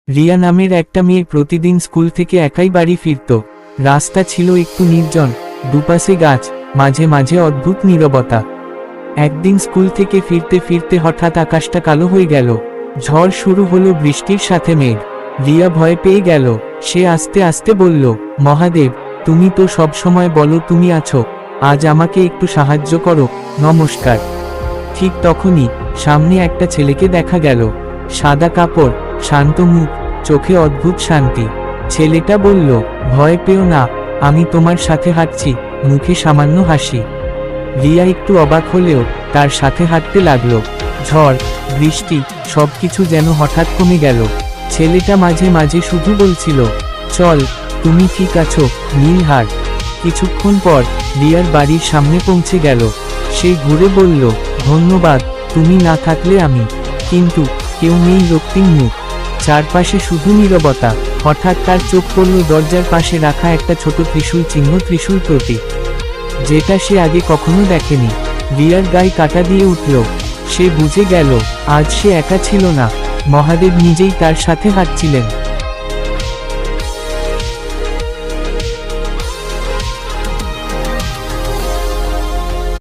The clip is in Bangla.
রিয়া নামের একটা মেয়ে প্রতিদিন স্কুল থেকে একাই বাড়ি ফিরত। রাস্তা ছিল একটু নির্জন, দুপাশে গাছ, মাঝে মাঝে অদ্ভুত নীরবতা। একদিন স্কুল থেকে ফিরতে ফিরতে হঠাৎ আকাশটা কালো হয়ে গেল। ঝড় শুরু হলো, বৃষ্টির সাথে মেঘ। রিয়া ভয় পেয়ে গেল। সে আস্তে আস্তে বলল, মহাদেব, তুমি তো সব সময় বলো তুমি আছো, আজ আমাকে একটু সাহায্য করো, নমস্কার। ঠিক তখনই সামনে একটা ছেলেকে দেখা গেল। সাদা কাপড়, শান্ত মুখ, চোখে অদ্ভুত শান্তি। ছেলেটা বলল, ভয় পেও না, আমি তোমার সাথে হাঁটছি। মুখে সামান্য হাসি। রিয়া একটু অবাক হলেও তার সাথে হাঁটতে লাগলো। ঝড়, বৃষ্টি, সবকিছু যেন হঠাৎ কমে গেল। ছেলেটা মাঝে মাঝে শুধু বলছিল, চল, তুমি ঠিক আছো, নীলহার। কিছুক্ষণ পর রিয়ার বাড়ির সামনে পৌঁছে গেল। সে ঘুরে বলল, ধন্যবাদ, তুমি না থাকলে আমি। কিন্তু কেউ নেই, রক্তিম মুখ, চারপাশে শুধু নীরবতা। হঠাৎ তার চোখ পড়ল দরজার পাশে রাখা একটা ছোট ত্রিশূল চিহ্ন, ত্রিশূল প্রতীক, যেটা সে আগে কখনো দেখেনি। রিয়ার গায়ে কাঁটা দিয়ে উঠল। সে বুঝে গেল, আজ সে একা ছিল না, মহাদেব নিজেই তার সাথে হাঁটছিলেন।